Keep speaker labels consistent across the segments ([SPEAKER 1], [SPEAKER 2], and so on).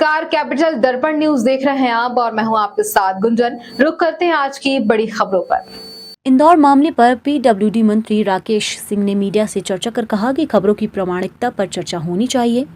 [SPEAKER 1] नमस्कार, कैपिटल दर्पण न्यूज देख रहे हैं आप और मैं हूं आपके साथ गुंजन। रुक करते हैं आज की बड़ी खबरों पर।
[SPEAKER 2] इंदौर मामले पर पीडब्ल्यूडी मंत्री राकेश सिंह ने मीडिया से चर्चा कर कहा कि खबरों की प्रामाणिकता पर चर्चा होनी चाहिए।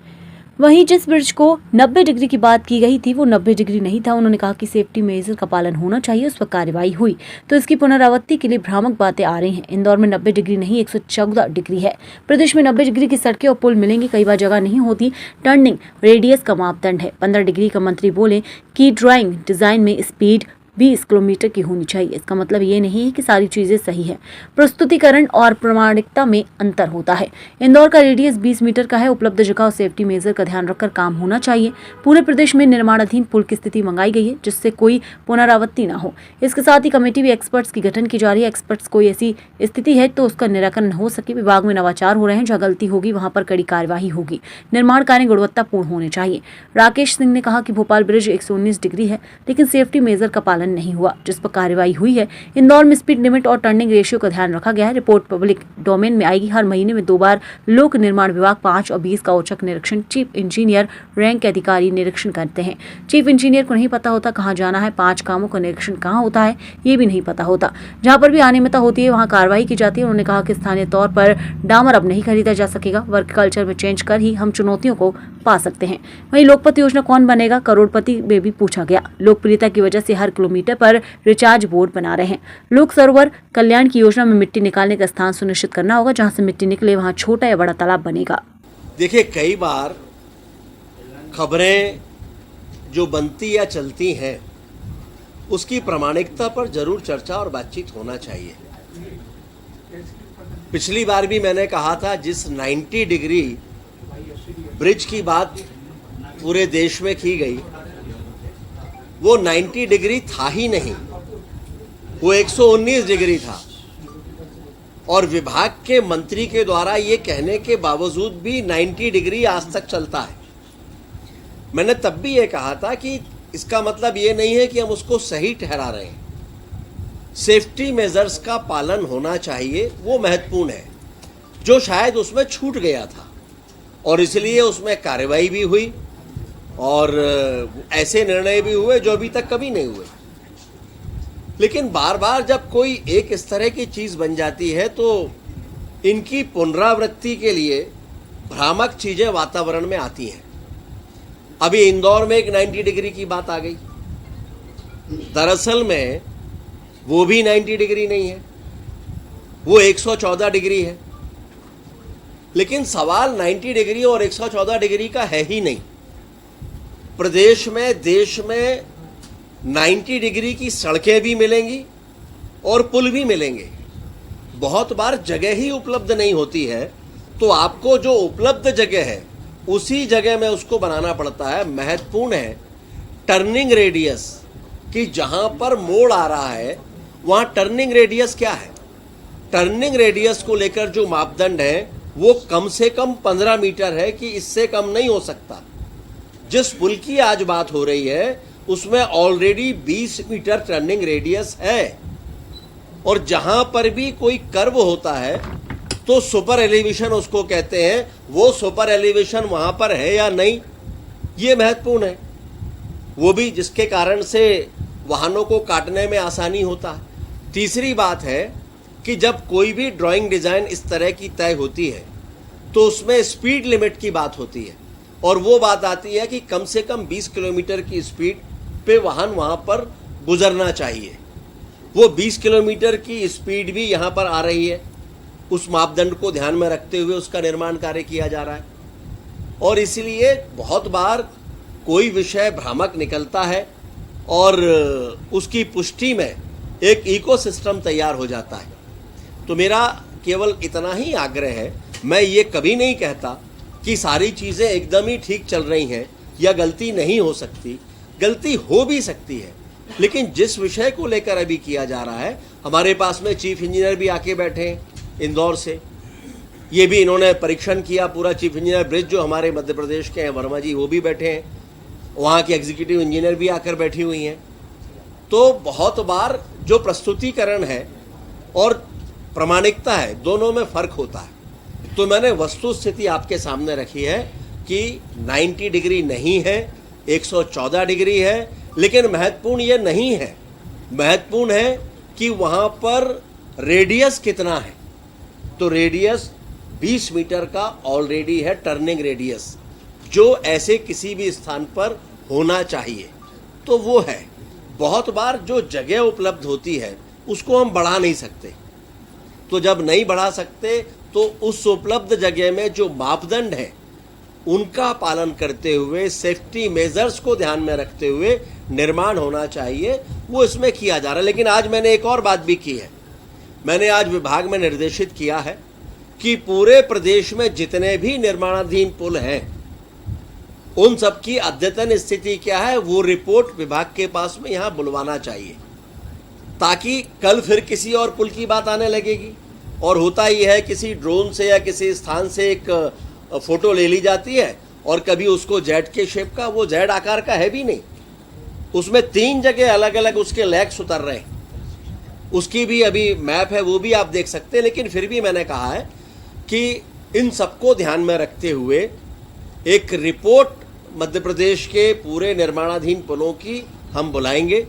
[SPEAKER 2] वहीं जिस ब्रिज को 90 डिग्री की बात की गई थी वो 90 डिग्री नहीं था। उन्होंने कहा कि सेफ्टी मेजर का पालन होना चाहिए, उस पर कार्रवाई हुई तो इसकी पुनरावृत्ति के लिए भ्रामक बातें आ रही हैं। इंदौर में 90 डिग्री नहीं 114 डिग्री है। प्रदेश में 90 डिग्री की सड़कें और पुल मिलेंगे, कई बार जगह नहीं होती। टर्निंग रेडियस का मापदंड है 15 डिग्री का। मंत्री बोले कि ड्राइंग डिजाइन में स्पीड 20 किलोमीटर की होनी चाहिए। इसका मतलब ये नहीं है कि सारी चीजें सही है, प्रस्तुतिकरण और प्रामाणिकता में अंतर होता है। इंदौर का रेडियस 20 मीटर का है। उपलब्ध जगह और सेफ्टी मेजर का ध्यान रखकर काम होना चाहिए। पूरे प्रदेश में निर्माणाधीन पुल की स्थिति मंगाई गई है जिससे कोई पुनरावृत्ति न हो। इसके साथ ही कमेटी भी एक्सपर्ट्स की गठन की जा रही है। एक्सपर्ट्स कोई ऐसी स्थिति है तो उसका निराकरण हो सके। विभाग में नवाचार हो रहे हैं, जहाँ गलती होगी वहां पर कड़ी कार्यवाही होगी। निर्माण कार्य गुणवत्तापूर्ण होने चाहिए। राकेश सिंह ने कहा कि भोपाल ब्रिज 119 डिग्री है लेकिन सेफ्टी मेजर का पालन नहीं हुआ, जिस पर कार्रवाई हुई है। इंदौर में स्पीड लिमिट और टर्निंग रेशियो का ध्यान रखा गया है। रिपोर्ट पब्लिक डोमेन में आएगी। हर महीने में 2 बार लोक निर्माण विभाग 5 और 20 का औचक निरीक्षण चीफ इंजीनियर रैंक के अधिकारी निरीक्षण करते हैं। चीफ इंजीनियर को नहीं पता होता कहाँ जाना है, 5 कामों का निरीक्षण कहाँ होता है ये भी नहीं पता होता। जहाँ पर भी अनियमितता होती है वहाँ कार्रवाई की जाती है। उन्होंने कहा कि स्थानीय तौर पर डामर अब नहीं खरीदा जा सकेगा। वर्क कल्चर में चेंज कर ही हम चुनौतियों को पा सकते हैं। वहीं लोकपति योजना कौन बनेगा, करोड़पति में भी पूछा गया। लोकप्रियता की वजह से हर किलोमीटर पर रिचार्ज बोर्ड बना रहे हैं। लोक सरोवर कल्याण की योजना में मिट्टी निकालने का स्थान सुनिश्चित करना होगा। जहां से मिट्टी निकले वहां छोटा या बड़ा तालाब बनेगा।
[SPEAKER 3] देखिए, कई बार खबरें जो बनती या चलती हैं उसकी प्रामाणिकता पर जरूर चर्चा और बातचीत होना चाहिए। पिछली बार भी मैंने कहा था, जिस 90 डिग्री ब्रिज की बात पूरे देश में की गई वो 90 डिग्री था ही नहीं, वो 119 डिग्री था। और विभाग के मंत्री के द्वारा ये कहने के बावजूद भी 90 डिग्री आज तक चलता है। मैंने तब भी ये कहा था कि इसका मतलब ये नहीं है कि हम उसको सही ठहरा रहे हैं। सेफ्टी मेजर्स का पालन होना चाहिए, वो महत्वपूर्ण है, जो शायद उसमें छूट गया था और इसलिए उसमें कार्रवाई भी हुई और ऐसे निर्णय भी हुए जो अभी तक कभी नहीं हुए। लेकिन बार बार जब कोई एक इस तरह की चीज बन जाती है तो इनकी पुनरावृत्ति के लिए भ्रामक चीजें वातावरण में आती हैं। अभी इंदौर में एक 90 डिग्री की बात आ गई। दरअसल में वो भी 90 डिग्री नहीं है, वो 114 डिग्री है। लेकिन सवाल 90 डिग्री और 114 डिग्री का है ही नहीं। प्रदेश में, देश में 90 डिग्री की सड़कें भी मिलेंगी और पुल भी मिलेंगे। बहुत बार जगह ही उपलब्ध नहीं होती है तो आपको जो उपलब्ध जगह है उसी जगह में उसको बनाना पड़ता है। महत्वपूर्ण है टर्निंग रेडियस, कि जहां पर मोड़ आ रहा है वहां टर्निंग रेडियस क्या है। टर्निंग रेडियस को लेकर जो मापदंड है वो कम से कम 15 मीटर है, कि इससे कम नहीं हो सकता। जिस पुल की आज बात हो रही है उसमें ऑलरेडी 20 मीटर टर्निंग रेडियस है। और जहां पर भी कोई कर्व होता है तो सुपर एलिवेशन उसको कहते हैं, वो सुपर एलिवेशन वहां पर है या नहीं ये महत्वपूर्ण है। वो भी जिसके कारण से वाहनों को काटने में आसानी होता है। तीसरी बात है कि जब कोई भी ड्राइंग डिजाइन इस तरह की तय होती है तो उसमें स्पीड लिमिट की बात होती है और वो बात आती है कि कम से कम 20 किलोमीटर की स्पीड पे वाहन वहां पर गुजरना चाहिए। वो 20 किलोमीटर की स्पीड भी यहां पर आ रही है। उस मापदंड को ध्यान में रखते हुए उसका निर्माण कार्य किया जा रहा है। और इसलिए बहुत बार कोई विषय भ्रामक निकलता है और उसकी पुष्टि में एक इकोसिस्टम तैयार हो जाता है। तो मेरा केवल इतना ही आग्रह है, मैं ये कभी नहीं कहता कि सारी चीज़ें एकदम ही ठीक चल रही हैं या गलती नहीं हो सकती। गलती हो भी सकती है, लेकिन जिस विषय को लेकर अभी किया जा रहा है, हमारे पास में चीफ इंजीनियर भी आके बैठे हैं इंदौर से। ये भी इन्होंने परीक्षण किया पूरा। चीफ इंजीनियर ब्रिज जो हमारे मध्य प्रदेश के हैं, वर्मा जी, वो भी बैठे हैं। वहाँ की एग्जीक्यूटिव इंजीनियर भी आकर बैठी हुई हैं। तो बहुत बार जो प्रस्तुतिकरण है और प्रामाणिकता है, दोनों में फर्क होता है। तो मैंने वस्तु स्थिति आपके सामने रखी है कि 90 डिग्री नहीं है, 114 डिग्री है, लेकिन महत्वपूर्ण ये नहीं है। महत्वपूर्ण है कि वहाँ पर रेडियस कितना है। तो रेडियस 20 मीटर का ऑलरेडी है, टर्निंग रेडियस, जो ऐसे किसी भी स्थान पर होना चाहिए, तो वो है। बहुत बार जो जगह उपलब्ध होती है उसको हम बढ़ा नहीं सकते, तो जब नहीं बढ़ा सकते तो उस उपलब्ध जगह में जो मापदंड है उनका पालन करते हुए, सेफ्टी मेजर्स को ध्यान में रखते हुए निर्माण होना चाहिए, वो इसमें किया जा रहा है। लेकिन आज मैंने एक और बात भी की है। मैंने आज विभाग में निर्देशित किया है कि पूरे प्रदेश में जितने भी निर्माणाधीन पुल हैं उन सब की अद्यतन स्थिति क्या है वो रिपोर्ट विभाग के पास में यहाँ बुलवाना चाहिए, ताकि कल फिर किसी और पुल की बात आने लगेगी। और होता ही है, किसी ड्रोन से या किसी स्थान से एक फोटो ले ली जाती है और कभी उसको जेड के शेप का, वो जेड आकार का है भी नहीं, उसमें 3 जगह अलग अलग उसके लेग्स उतर रहे हैं। उसकी भी अभी मैप है, वो भी आप देख सकते हैं। लेकिन फिर भी मैंने कहा है कि इन सबको ध्यान में रखते हुए एक रिपोर्ट मध्य प्रदेश के पूरे निर्माणाधीन पुलों की हम बुलाएंगे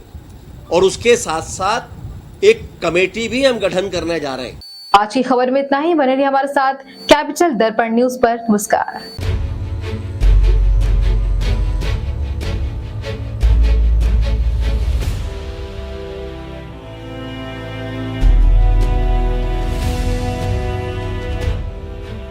[SPEAKER 3] और उसके साथ साथ एक कमेटी भी हम गठन करने जा रहे हैं।
[SPEAKER 1] आज की खबर में इतना ही। बने रहिए हमारे साथ कैपिटल दर्पण न्यूज पर। नमस्कार।